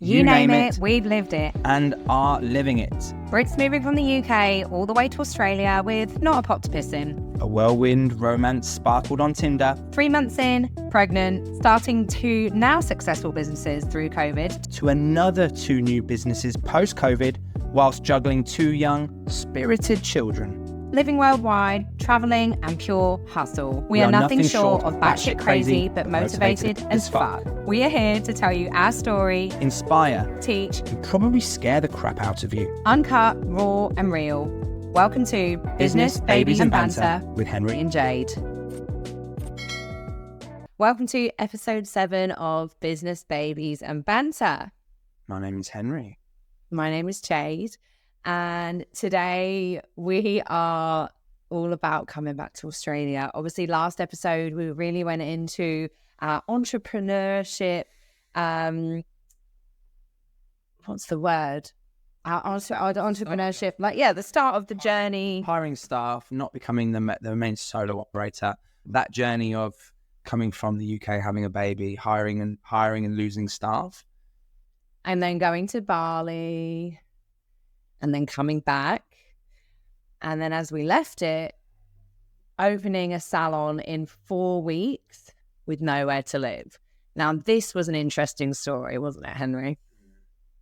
You name it, we've lived it. And are living it. Brits moving from the UK all the way to Australia with not a pot to piss in. A whirlwind romance sparkled on Tinder. 3 months in, pregnant, starting 2 now successful businesses through COVID. To another 2 new businesses post-COVID, whilst juggling 2 young, spirited children. Living worldwide, travelling and pure hustle. We are nothing short of batshit crazy, but motivated as fuck. We are here to tell you our story, inspire, teach, and probably scare the crap out of you. Uncut, raw and real. Welcome to Business, Babies and Banter with Henry and Jade. Welcome to episode 7 of Business, Babies and Banter. My name is Henry. My name is Jade. And today we are all about coming back to Australia. Obviously, last episode, we really went into our entrepreneurship. What's the word? Our entrepreneurship. The start of the journey. Hiring staff, not becoming the main solo operator. That journey of coming from the UK, having a baby, hiring and losing staff. And then going to Bali. And then coming back. And then as we left it, opening a salon in 4 weeks with nowhere to live. Now, this was an interesting story, wasn't it, Henry?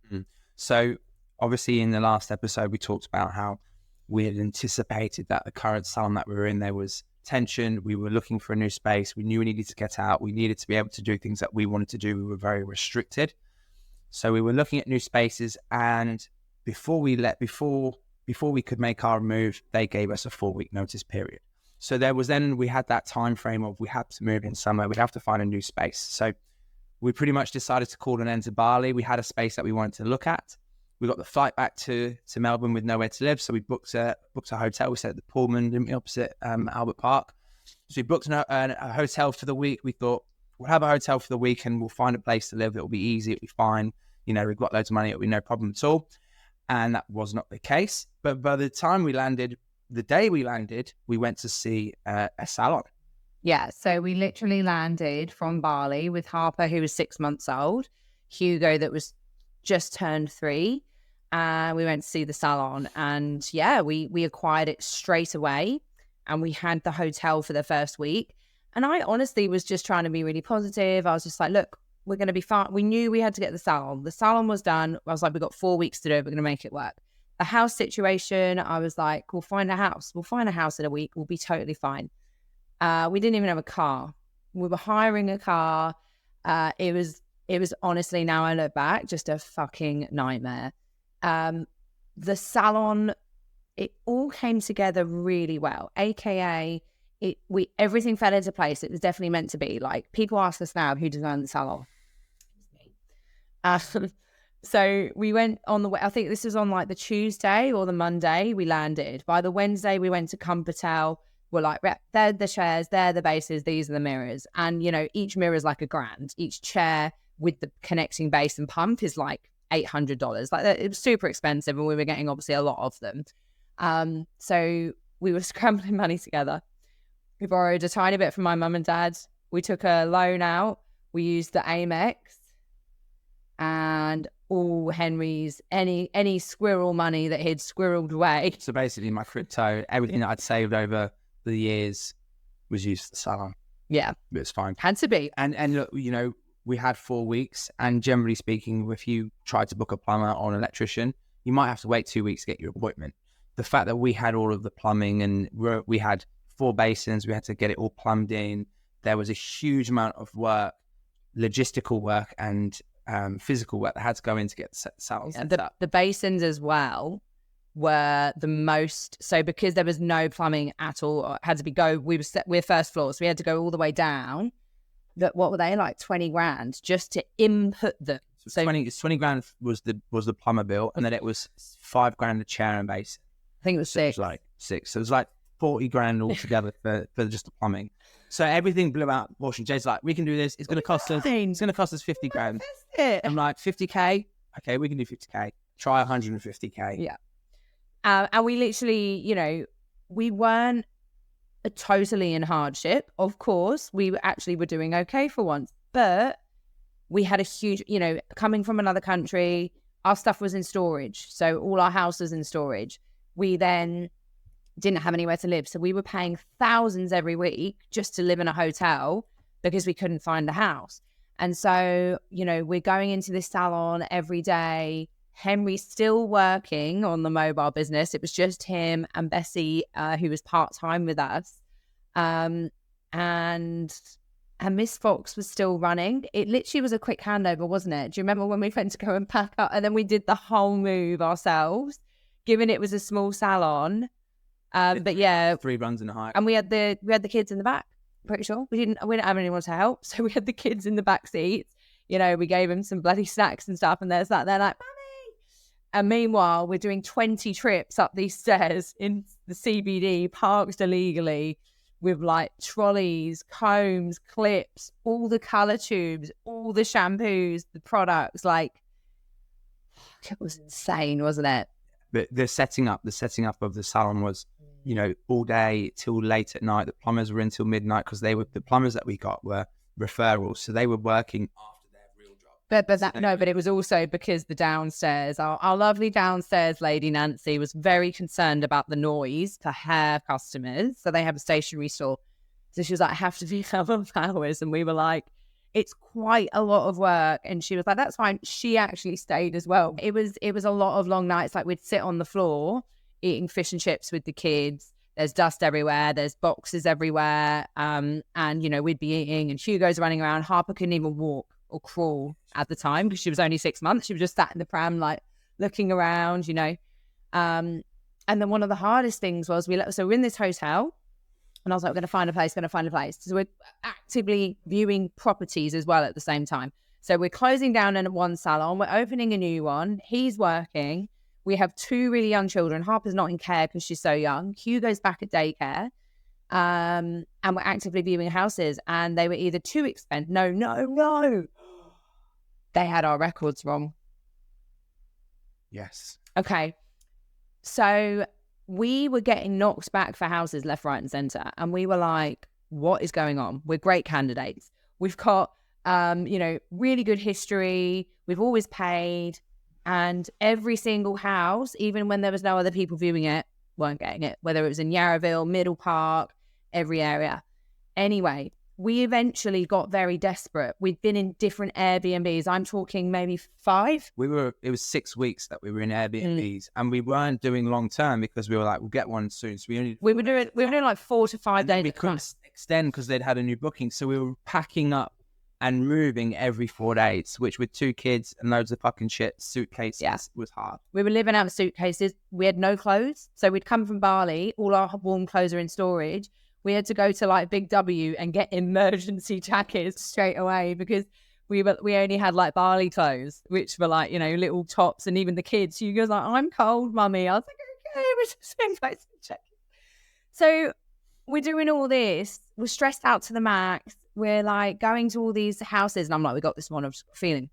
Mm-hmm. So, obviously, in the last episode, we talked about how we had anticipated that the current salon that we were in, there was tension. We were looking for a new space. We knew we needed to get out. We needed to be able to do things that we wanted to do. We were very restricted. So we were looking at new spaces, and before we could make our move, they gave us a 4-week notice period. So we had that time frame of we had to move in summer. We'd have to find a new space. So we pretty much decided to call an end to Bali. We had a space that we wanted to look at. We got the flight back to Melbourne with nowhere to live. So we booked a hotel. We stayed at the Pullman, didn't we, opposite Albert Park. So we booked a hotel for the week. We thought, we'll have a hotel for the week and we'll find a place to live. It'll be easy. It'll be fine. You know, we've got loads of money. It'll be no problem at all. And that was not the case. But by the time we landed, the day we landed, we went to see a salon. Yeah, so we literally landed from Bali with Harper, who was 6 months old, Hugo, that was just turned 3. And we went to see the salon. And yeah, we acquired it straight away. And we had the hotel for the first week. And I honestly was just trying to be really positive. I was just like, look, we're going to be fine. We knew we had to get the salon. The salon was done. I was like, we've got 4 weeks to do it. We're going to make it work. The house situation, I was like, we'll find a house. We'll find a house in a week. We'll be totally fine. We didn't even have a car. We were hiring a car. It was honestly, now I look back, just a fucking nightmare. The salon, it all came together really well. AKA, everything fell into place. It was definitely meant to be. Like, people ask us now who designed the salon. So we went on the way. I think this was on like the Tuesday or the Monday we landed. By the Wednesday, we went to Kumbatel. We're like, they're the chairs, they're the bases, these are the mirrors. And, you know, each mirror is like $1,000. Each chair with the connecting base and pump is like $800. Like, it was super expensive, and we were getting obviously a lot of them. So we were scrambling money together. We borrowed a tiny bit from my mum and dad. We took a loan out. We used the Amex. And all Henry's, any squirrel money that he'd squirreled away. So basically my crypto, everything that I'd saved over the years was used for the salon. Yeah. But it's fine. Had to be. And look, you know, we had 4 weeks, and generally speaking, if you tried to book a plumber or an electrician, you might have to wait 2 weeks to get your appointment. The fact that we had all of the plumbing, and we had 4 basins, we had to get it all plumbed in. There was a huge amount of work, logistical work and physical work that had to go in to get the salon set up. The basins as well were the most, so because there was no plumbing at all, it had to be we're first floor, so we had to go all the way down. What were they, like 20 grand just to input them? So 20 grand was the plumber bill, and then it was 5 grand a chair and basin. I think it was 6. It was like 6. So it was like 40 grand altogether for just the plumbing. So everything blew out of proportion. Jay's like, we can do this. It's going to cost us 50 grand. I'm like, 50K? Okay, we can do 50K. Try 150K. Yeah. And we literally, you know, we weren't totally in hardship. Of course, we actually were doing okay for once. But we had a huge, you know, coming from another country, our stuff was in storage. So all our house was in storage. We then didn't have anywhere to live. So we were paying thousands every week just to live in a hotel because we couldn't find a house. And so, you know, we're going into this salon every day. Henry's still working on the mobile business. It was just him and Bessie, who was part-time with us. And Miss Fox was still running. It literally was a quick handover, wasn't it? Do you remember when we went to go and pack up and then we did the whole move ourselves, given it was a small salon? But yeah, 3 runs and a hike. And we had the kids in the back, pretty sure. We didn't have anyone to help. So we had the kids in the back seats. You know, we gave them some bloody snacks and stuff, and they're like, Mummy. And meanwhile, we're doing 20 trips up these stairs in the CBD, parked illegally, with like trolleys, combs, clips, all the colour tubes, all the shampoos, the products. Like, it was insane, wasn't it? But the setting up of the salon was, you know, all day till late at night. The plumbers were until midnight because the plumbers that we got were referrals, so they were working after their real job. But it was also because the downstairs, our lovely downstairs lady Nancy was very concerned about the noise for her customers. So they have a stationery store. So she was like, I have to do 12 hours. And we were like, it's quite a lot of work. And she was like, that's fine. She actually stayed as well. It was a lot of long nights. Like, we'd sit on the floor eating fish and chips with the kids. There's dust everywhere. There's boxes everywhere. And, you know, we'd be eating and Hugo's running around. Harper couldn't even walk or crawl at the time because she was only 6 months. She was just sat in the pram, like, looking around, you know. And then one of the hardest things was we're in this hotel. And I was like, we're going to find a place. So we're actively viewing properties as well at the same time. So we're closing down in one salon. We're opening a new one. He's working. We have 2 really young children. Harper's not in care because she's so young. Hugo's back at daycare. And we're actively viewing houses. And they were either too expensive. No. They had our records wrong. Yes. Okay. So we were getting knocked back for houses left, right, and centre. And we were like, what is going on? We're great candidates. We've got, you know, really good history. We've always paid. And every single house, even when there was no other people viewing it, weren't getting it. Whether it was in Yarraville, Middle Park, every area. Anyway, we eventually got very desperate. We'd been in different Airbnbs. I'm talking maybe 5. It was 6 weeks that we were in Airbnbs, and we weren't doing long term because we were like, we'll get one soon. So we were doing like 4 to 5 days. We couldn't extend because they'd had a new booking. So we were packing up and moving every 4 days, which with 2 kids and loads of fucking shit, suitcases was hard. We were living out of suitcases. We had no clothes. So we'd come from Bali. All our warm clothes are in storage. We had to go to like Big W and get emergency jackets straight away because we only had like Bali clothes, which were like, you know, little tops, and even the kids. You goes like, I'm cold, mummy. I was like, okay, we're just in clothes and jackets. So we're doing all this. We're stressed out to the max. We're like going to all these houses, and I'm like, we got this one. I've just got a feeling.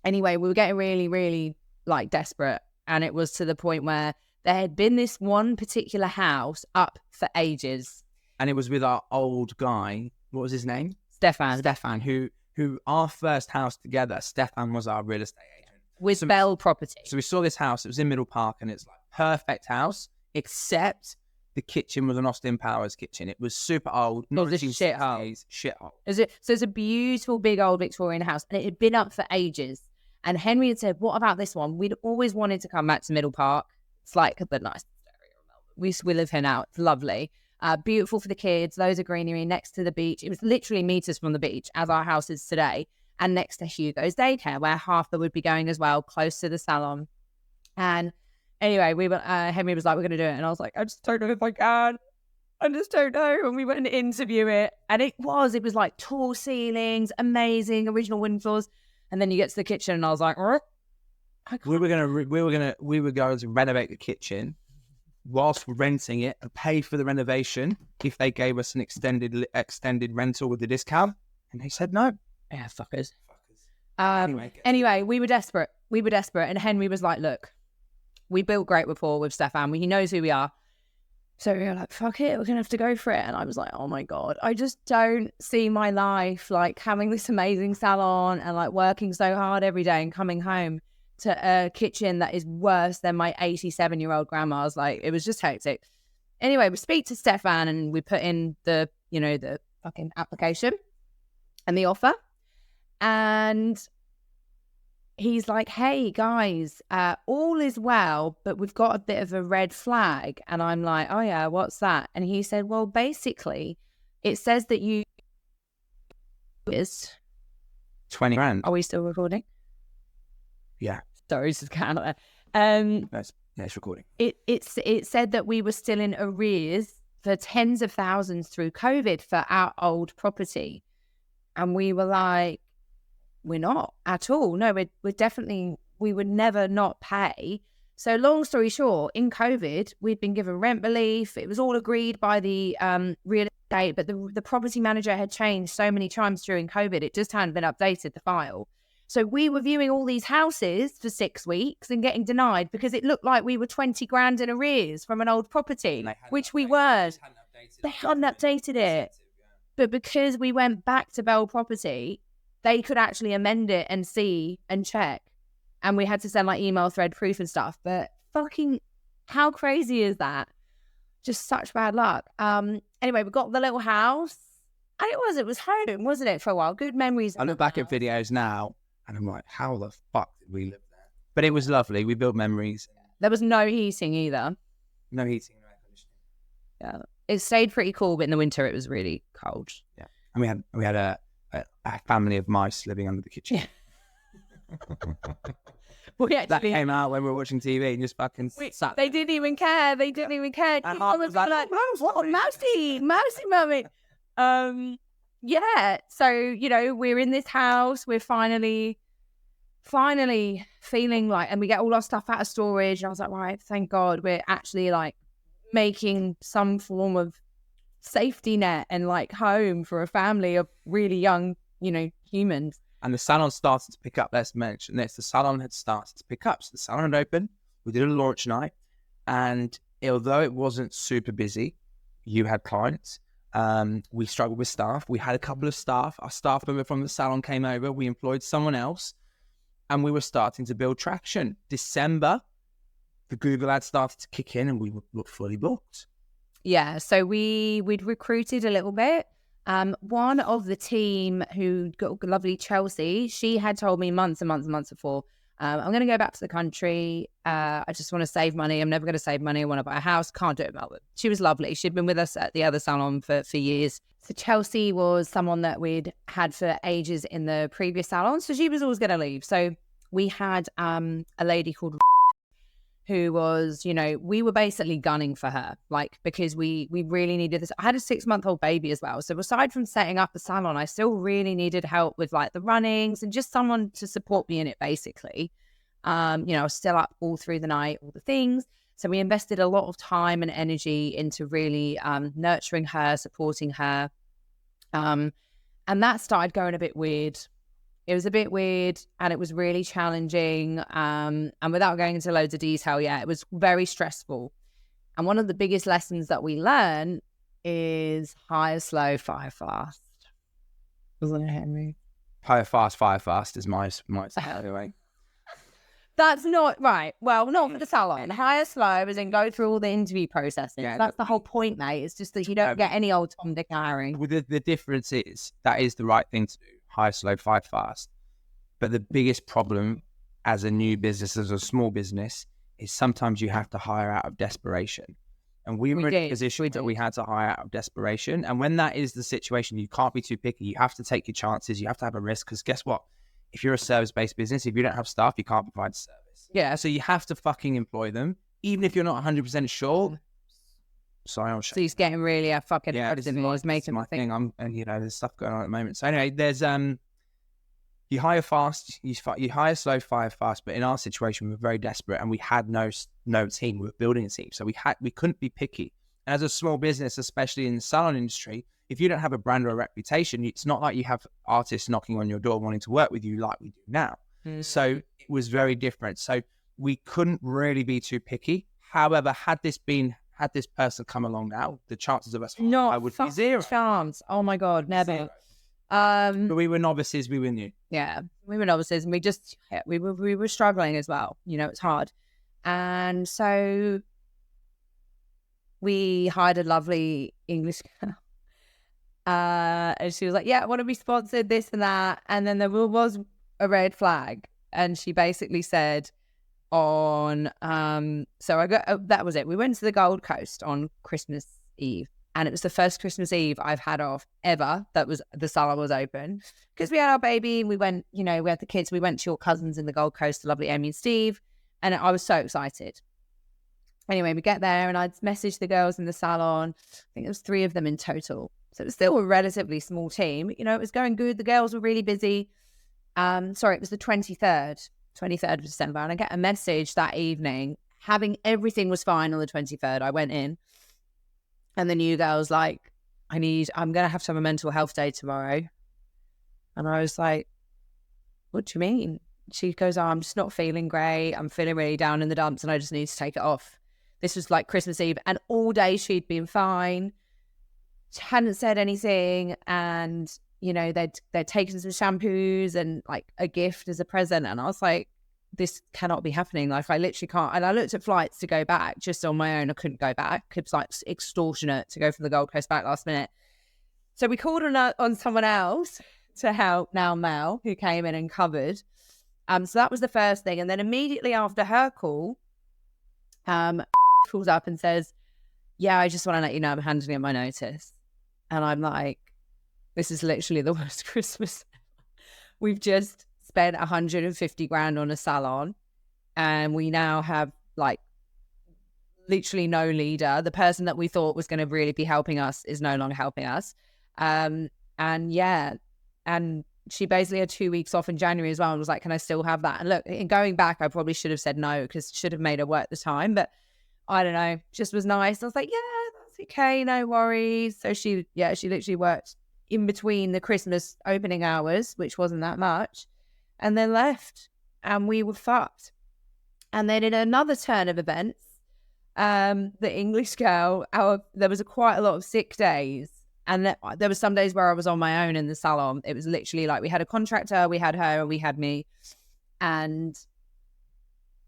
Anyway, we were getting really, really like desperate, and it was to the point where there had been this one particular house up for ages. And it was with our old guy. What was his name? Stefan, who our first house together, Stefan was our real estate agent. With Bell Property. So we saw this house. It was in Middle Park, and it's like perfect house, except the kitchen was an Austin Powers kitchen. It was super old. Not just shithole. Shithole. So it's a beautiful, big old Victorian house, and it had been up for ages. And Henry had said, what about this one? We'd always wanted to come back to Middle Park. It's like the nice area. We live here now. It's lovely. Beautiful for the kids, loads of greenery next to the beach. It was literally meters from the beach, as our house is today, and next to Hugo's daycare, where Harper would be going as well, close to the salon. And anyway, Henry was like, we're going to do it. And I was like, I just don't know if I can. I just don't know. And we went to interview it. And it was like tall ceilings, amazing, original wooden floors. And then you get to the kitchen, and I was like, we were going to renovate the kitchen whilst renting it and pay for the renovation if they gave us an extended rental with the discount. And they said no. Yeah, fuckers. Anyway, we were desperate. And Henry was like, look, we built great rapport with Stefan. He knows who we are. So we were like, fuck it, we're going to have to go for it. And I was like, oh my God, I just don't see my life like having this amazing salon and like working so hard every day and coming home to a kitchen that is worse than my 87-year-old grandma's. Like, it was just hectic. Anyway, we speak to Stefan and we put in the, the fucking application and the offer. And he's like, hey, guys, all is well, but we've got a bit of a red flag. And I'm like, oh, yeah, what's that? And he said, well, basically, it says that you is 20 grand. Are we still recording? Yeah. Sorry, this is kind of It's recording. It said that we were still in arrears for tens of thousands through COVID for our old property. And we were like, we're not at all. No, we're definitely, we would never not pay. So long story short, in COVID, we'd been given rent relief. It was all agreed by the real estate, but the property manager had changed so many times during COVID. It just hadn't been updated, the file. So we were viewing all these houses for 6 weeks and getting denied because it looked like we were 20 grand in arrears from an old property, which we weren't. They hadn't updated it. But because we went back to Bell Property, they could actually amend it and see and check. And we had to send like email thread proof and stuff. But fucking, how crazy is that? Just such bad luck. Anyway, we got the little house. And it was home, wasn't it, for a while? Good memories. I look back at videos now and I'm like, how the fuck did we live there? But it was lovely. We built memories. There was no heating either. No heating, no air conditioning. Yeah. It stayed pretty cool, but in the winter it was really cold. Yeah. And we had a family of mice living under the kitchen. Yeah. That came out when we were watching TV and just fucking sat. They didn't even care. They didn't even care. And I was like, mousy mommy. Yeah. So, we're in this house. We're finally feeling like, and we get all our stuff out of storage. And I was like, right, thank God we're actually like making some form of safety net and like home for a family of really young, humans. And the salon started to pick up. Let's mention this. The salon had started to pick up. So the salon had opened. We did a launch night. And although it wasn't super busy, you had clients. We struggled with staff. We had a couple of staff. Our staff member from the salon came over. We employed someone else. And we were starting to build traction. December, the Google ads started to kick in and we were fully booked. Yeah. So we'd recruited a little bit. One of the team who got lovely Chelsea, she had told me months and months and months before, I'm going to go back to the country. I just want to save money. I'm never going to save money. I want to buy a house. Can't do it in Melbourne. She was lovely. She'd been with us at the other salon for years. So Chelsea was someone that we'd had for ages in the previous salon. So she was always going to leave. So we had a lady called who was, we were basically gunning for her, like, because we really needed this. I had a 6-month-old baby as well. So aside from setting up a salon, I still really needed help with like the runnings and just someone to support me in it, basically. I was still up all through the night, all the things. So we invested a lot of time and energy into really nurturing her, supporting her. And that started going a bit weird. It was a bit weird and it was really challenging. And without going into loads of detail, it was very stressful. And one of the biggest lessons that we learn is hire slow, fire fast. Wasn't it, Henry? Hire fast, fire fast is my anyway. That's not right. Well, not for the salon. Hire slow as in go through all the interview processes. Yeah, that's the whole point, mate. It's just that you don't get any old Tom, Dick, and Harry. Well, the difference is that is the right thing to do. Hire slow, fire fast. But the biggest problem as a new business, as a small business, is sometimes you have to hire out of desperation. And we were in a position that we had to hire out of desperation. And when that is the situation, you can't be too picky. You have to take your chances. You have to have a risk. Because guess what? If you're a service-based business, if you don't have staff, you can't provide a service. Yeah. So you have to fucking employ them, even if you're not 100% sure. Sorry, I'm So he's getting really fucking he's making my thing. There's stuff going on at the moment. So anyway, there's you hire fast, you hire slow, fire fast. But in our situation, we were very desperate, and we had no team. We were building a team, so we couldn't be picky. And as a small business, especially in the salon industry, if you don't have a brand or a reputation, it's not like you have artists knocking on your door wanting to work with you like we do now. So it was very different. So we couldn't really be too picky. However, had had this person come along now, the chances of us Not would be zero. chance. Oh my God, never. Zero. But we were novices, we were new. Yeah, we were novices, and we were struggling as well. You know, it's hard. And so we hired a lovely English girl. And she was like, yeah, I want to be sponsored, this and that. And then there was a red flag. And she basically said that was it. We went to the Gold Coast on Christmas Eve. And it was the first Christmas Eve I've had off ever that was the salon was open. Because we had our baby and we went, you know, we had the kids. We went to your cousins in the Gold Coast, the lovely Amy and Steve. And I was so excited. Anyway, we get there and I'd messaged the girls in the salon. I think there was 3 of them in total. So it was still a relatively small team. You know, it was going good. The girls were really busy. It was the 23rd of December. And I get a message that evening, everything was fine on the 23rd. I went in and the new girl's like, I'm going to have a mental health day tomorrow. And I was like, what do you mean? She goes, I'm just not feeling great. I'm feeling really down in the dumps and I just need to take it off. This was like Christmas Eve and all day she'd been fine. She hadn't said anything. And, you know, they'd taken some shampoos and like a gift as a present. And I was like, this cannot be happening. Like, I literally can't. And I looked at flights to go back just on my own. I couldn't go back. It was like extortionate to go from the Gold Coast back last minute. So we called on someone else to help, Mel, who came in and covered. So that was the first thing. And then immediately after her call, calls up and says, yeah, I just want to let you know I'm handing in my notice. And I'm like, this is literally the worst Christmas. We've just spent 150 grand on a salon and we now have like literally no leader. The person that we thought was going to really be helping us is no longer helping us. And she basically had 2 weeks off in January as well and was like, can I still have that? And look, in going back, I probably should have said no because should have made her work the time, but I don't know, just was nice. I was like, yeah, that's okay, no worries. So she literally worked in between the Christmas opening hours, which wasn't that much, and then left and we were fucked. And then in another turn of events, the English girl, there was quite a lot of sick days. And there was some days where I was on my own in the salon. It was literally like we had a contractor, we had her, and we had me. And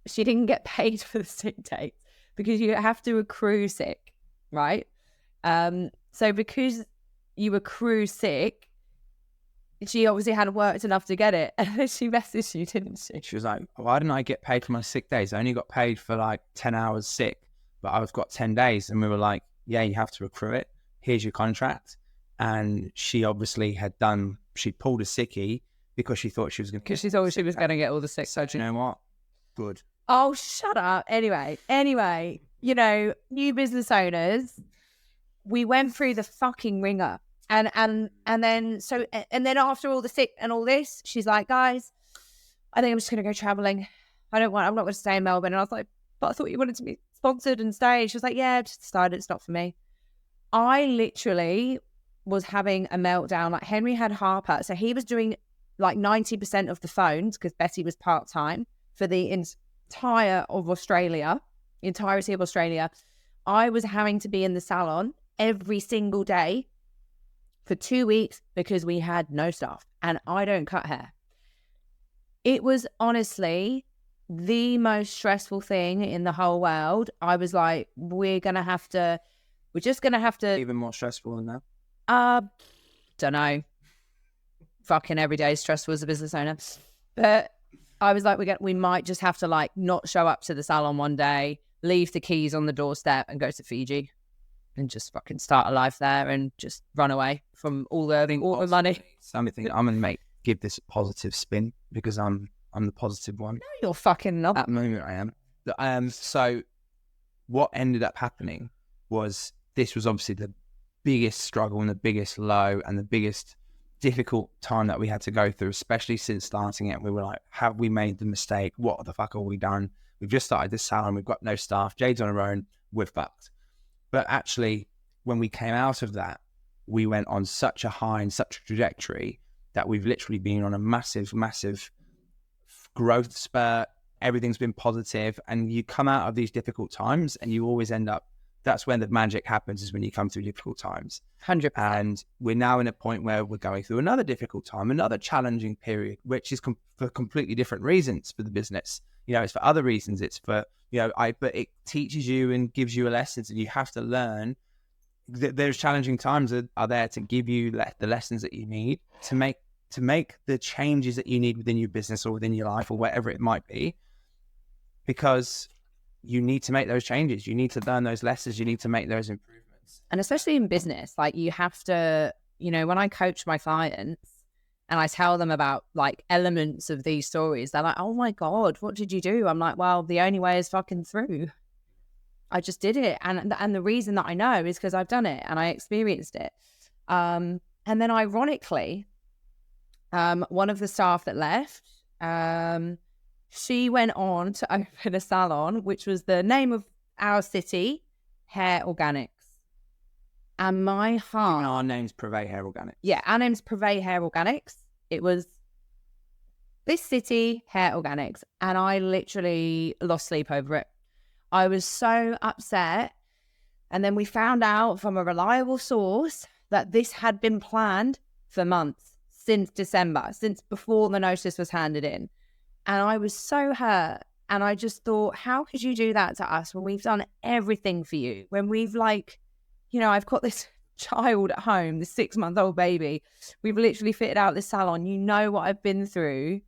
she didn't get paid for the sick days because you have to accrue sick, right? So because you accrue sick, she obviously hadn't worked enough to get it. And she messaged you, didn't she? She was like, why didn't I get paid for my sick days? I only got paid for like 10 hours sick, but I've got 10 days. And we were like, yeah, you have to accrue it. Here's your contract. And she obviously she pulled a sickie because she thought she was going to. Because she thought she was going to get all the sick. So do you know what? Good. Oh, shut up. Anyway, you know, new business owners, we went through the fucking ringer. And then after all the sick and all this, she's like, guys, I think I'm just going to go traveling. I'm not going to stay in Melbourne. And I was like, but I thought you wanted to be sponsored and stay. She was like, yeah, just decided it's not for me. I literally was having a meltdown. Like, Henry had Harper. So he was doing like 90% of the phones because Betty was part-time for the entirety of Australia. I was having to be in the salon every single day for 2 weeks because we had no staff and I don't cut hair. It was honestly the most stressful thing in the whole world. I was like, we're just going to have to. Even more stressful than that? Don't know. Fucking every day is stressful as a business owner. But I was like, we might just have to like not show up to the salon one day, leave the keys on the doorstep and go to Fiji and just fucking start a life there and just run away from all the money. Something I'm going to give this a positive spin because I'm the positive one. No, you're fucking not. At the moment I am. So what ended up happening was this was obviously the biggest struggle and the biggest low and the biggest difficult time that we had to go through, especially since starting it. We were like, have we made the mistake? What the fuck have we done? We've just started this salon. We've got no staff. Jade's on her own. We're fucked. But actually, when we came out of that, we went on such a high and such a trajectory that we've literally been on a massive, massive growth spurt. Everything's been positive. And you come out of these difficult times and you always end up, that's when the magic happens, is when you come through difficult times. 100%. And we're now in a point where we're going through another difficult time, another challenging period, which is for completely different reasons for the business. It's for other reasons. It's for, but it teaches you and gives you a lesson, and you have to learn that those challenging times are there to give you the lessons that you need to make the changes that you need within your business or within your life or whatever it might be, because you need to make those changes. You need to learn those lessons. You need to make those improvements. And especially in business, like you have to, when I coach my clients and I tell them about like elements of these stories, they're like, oh my God, what did you do? I'm like, well, the only way is fucking through. I just did it. And the reason that I know is because I've done it and I experienced it. And then ironically, one of the staff that left, she went on to open a salon, which was the name of our city, Hair Organics. And my heart... Our name's Privé Hair Organics. Yeah, our name's Privé Hair Organics. It was this city, Hair Organics. And I literally lost sleep over it. I was so upset. And then we found out from a reliable source that this had been planned for months, since December, since before the notice was handed in. And I was so hurt. And I just thought, how could you do that to us when we've done everything for you? When we've I've got this child at home, this 6-month-old baby. We've literally fitted out this salon. You know what I've been through.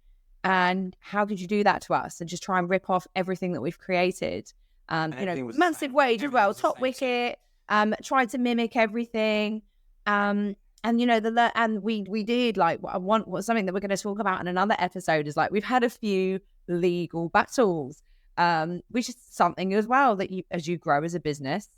And how could you do that to us and just try and rip off everything that we've created? Massive wage as well, top wicket, tried to mimic everything. And we did something that we're going to talk about in another episode is like we've had a few legal battles, which is something as well that you, as you grow as a business,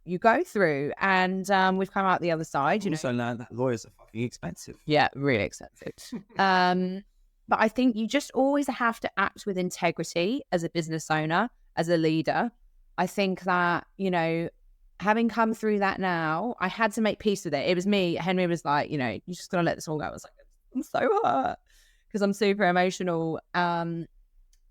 you go through, and we've come out the other side. Also learned that lawyers are fucking expensive. Yeah, really expensive. But I think you just always have to act with integrity as a business owner, as a leader. I think that having come through that now, I had to make peace with it. It was me. Henry was like, you're just going to let this all go. I was like, I'm so hurt because I'm super emotional. And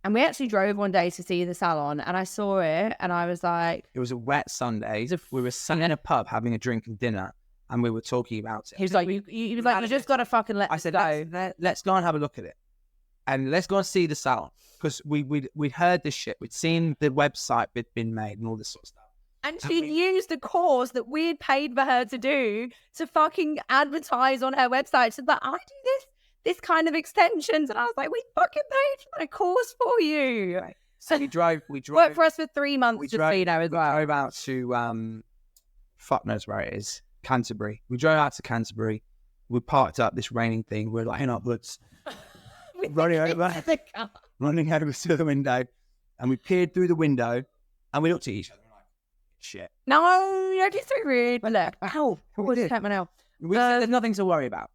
we actually drove one day to see the salon and I saw it and I was like... It was a wet Sunday. We were sitting in a pub having a drink and dinner and we were talking about it. He was like, you just got to fucking let it go. Let's go and have a look at it. And let's go and see the salon. Because we'd heard this shit. We'd seen the website been made and all this sort of stuff. And she used a course that we'd paid for her to do to fucking advertise on her website. She said, I do this kind of extensions. And I was like, we fucking paid for a course for you. Right. So we drove. Worked for us for 3 months, as well. We drove out to, fuck knows where it is, Canterbury. We drove out to Canterbury. We parked up this raining thing. We're like in our woods. running over to the window. And we peered through the window and we looked at each other. Shit. No, don't be so rude. But look, ow, I just hurt my nail. There's nothing to worry about.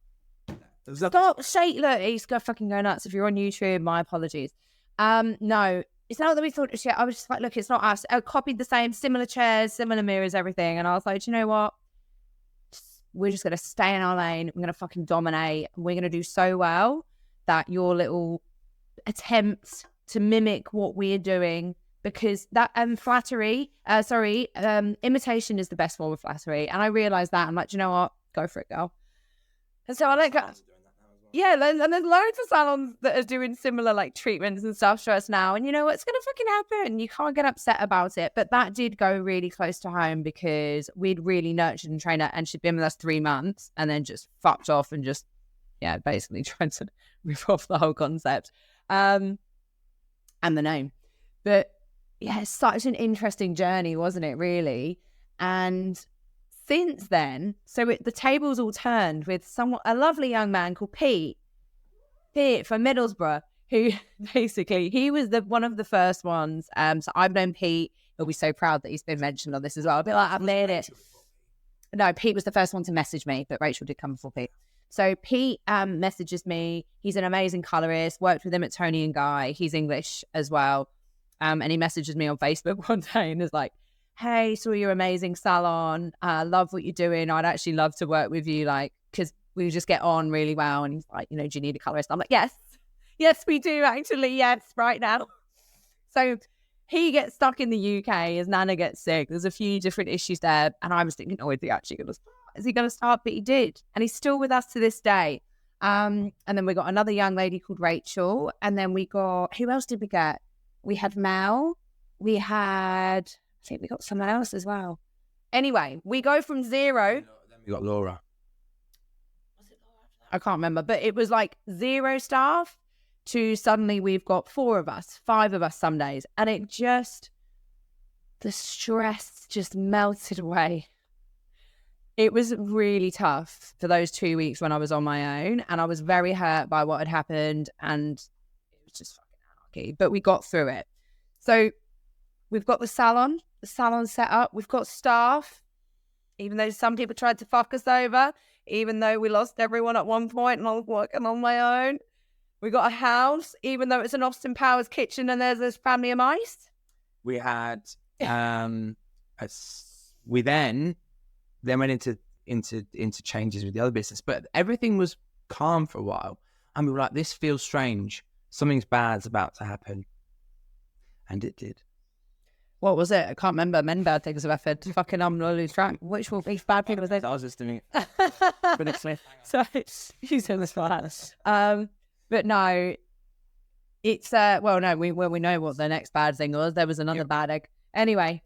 Stop, shake, look, he's got fucking go nuts. If you're on YouTube, my apologies. No, it's not that we thought shit. I was just like, look, it's not us. I copied the same, similar chairs, similar mirrors, everything. And I was like, do you know what? We're just going to stay in our lane. We're going to fucking dominate. We're going to do so well that your little attempt to mimic what we're doing, because that imitation is the best form of flattery. And I realised that. I'm like, do you know what? Go for it, girl. And so I let go. Yeah, and there's loads of salons that are doing similar like treatments and stuff to us now. And you know what's going to fucking happen? You can't get upset about it. But that did go really close to home because we'd really nurtured and trained her, and she'd been with us 3 months and then just fucked off and just, basically tried to rip off the whole concept and the name. But yeah, it's such an interesting journey, wasn't it, really? And since then, the tables all turned with a lovely young man called Pete from Middlesbrough, who basically, he was one of the first ones. So I've known Pete. He'll be so proud that he's been mentioned on this as well. I'll be like, I've made it. No, Pete was the first one to message me, but Rachel did come before Pete. So Pete messages me. He's an amazing colorist, worked with him at Tony and Guy. He's English as well. And he messages me on Facebook one day and is like, hey, saw your amazing salon. Love what you're doing. I'd actually love to work with you, because we just get on really well. And he's like, do you need a colorist? I'm like, yes, we do actually. Yes, right now. So he gets stuck in the UK, his nana gets sick. There's a few different issues there. And I was thinking, oh, is he actually going to start? Is he going to start? But he did. And he's still with us to this day. And then we got another young lady called Rachel. And then we got, who else did we get? We had Mel. I think we got someone else as well. Anyway, we go from 0. Then we got Laura. I can't remember, but it was like 0 staff to suddenly we've got 4 of us, 5 of us some days. And the stress just melted away. It was really tough for those 2 weeks when I was on my own, and I was very hurt by what had happened, and it was just fucking anarchy. But we got through it. So we've got the salon set up. We've got staff, even though some people tried to fuck us over, even though we lost everyone at one point and I was working on my own. We got a house, even though it's an Austin Powers kitchen and there's this family of mice. We had, we then went into changes with the other business, but everything was calm for a while. And we were like, this feels strange. Something's bad's about to happen. And it did. What was it? I can't remember. Many bad things have happened. Fucking I'm going to lose track. Which will be bad people? I was just doing it. Sorry, you said this one. But no, it's we know what the next bad thing was. There was another bad egg. Anyway,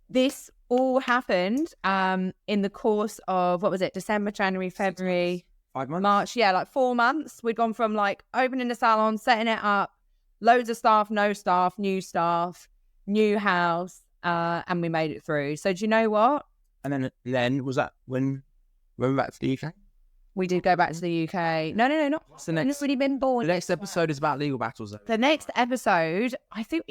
this all happened in the course of, what was it? December, January, February, 5 months, March. Yeah, like 4 months. We'd gone from like opening the salon, setting it up, loads of staff, no staff, new house, and we made it through. So do you know what? And then was that when we went back to the UK? We did go back to the UK. No, not. What's the next? It's already been born. The next episode is about legal battles, though. The next episode, I think.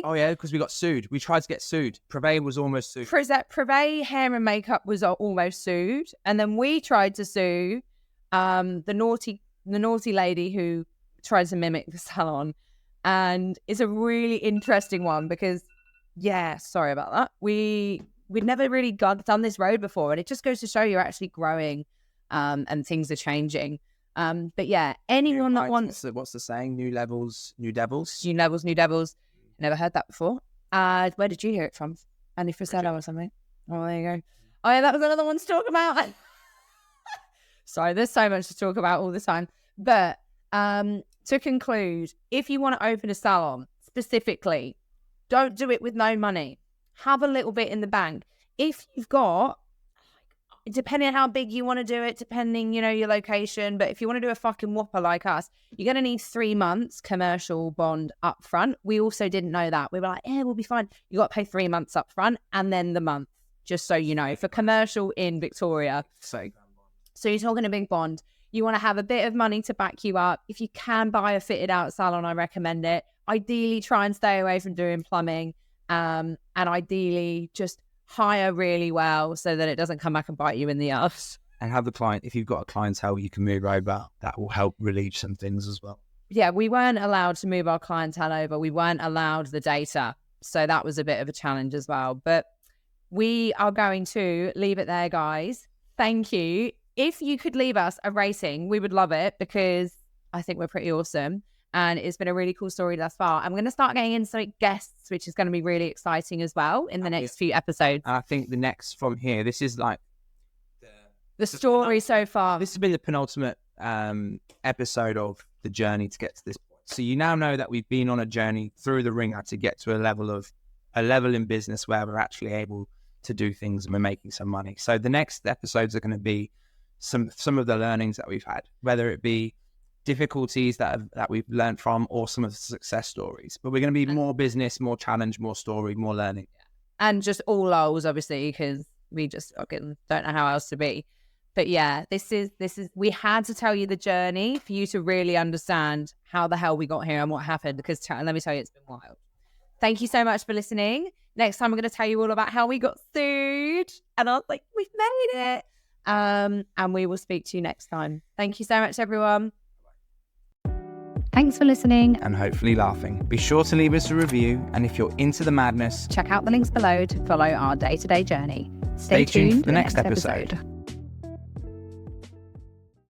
Oh yeah, because we got sued. We tried to get sued. Privé was almost sued. Privé Hair and Makeup was almost sued, and then we tried to sue the naughty lady who tried to mimic the salon, and it's a really interesting one because, sorry about that. We'd never really done this road before, and it just goes to show you're actually growing. And things are changing. But yeah, anyone that wants... What's the saying? New levels, new devils? New levels, new devils. Never heard that before. Where did you hear it from? Andy Frisella or something? Oh, there you go. Oh yeah, that was another one to talk about. Sorry, there's so much to talk about all the time. But to conclude, if you want to open a salon, specifically, don't do it with no money. Have a little bit in the bank. If you've got... depending on how big you want to do it, depending, your location. But if you want to do a fucking whopper like us, you're going to need 3 months commercial bond up front. We also didn't know that. We were like, we'll be fine. You got to pay 3 months up front and then the month, just so you know, for commercial in Victoria. So you're talking a big bond. You want to have a bit of money to back you up. If you can buy a fitted out salon, I recommend it. Ideally, try and stay away from doing plumbing. And ideally, just hire really well so that it doesn't come back and bite you in the ass. And have the client, if you've got a clientele you can move over, that will help relieve some things as well. Yeah, we weren't allowed to move our clientele over. We weren't allowed the data. So that was a bit of a challenge as well. But we are going to leave it there, guys. Thank you. If you could leave us a rating, we would love it because I think we're pretty awesome. And it's been a really cool story thus far. I'm going to start getting in some guests, which is going to be really exciting as well in the next few episodes. I think the next from here, this is like the story so far. This has been the penultimate episode of the journey to get to this point. So you now know that we've been on a journey through the ringer to get to a level in business where we're actually able to do things and we're making some money. So the next episodes are going to be some of the learnings that we've had, whether it be difficulties that we've learned from or some of the success stories. But we're going to be more business, more challenge, more story, more learning. And just all lols, obviously, because we just fucking don't know how else to be. But yeah, this is we had to tell you the journey for you to really understand how the hell we got here and what happened, because let me tell you, it's been wild. Thank you so much for listening. Next time, we're going to tell you all about how we got sued. And I was like, we've made it. And we will speak to you next time. Thank you so much, everyone. Thanks for listening. And hopefully laughing. Be sure to leave us a review. And if you're into the madness, check out the links below to follow our day-to-day journey. Stay tuned for the next episode.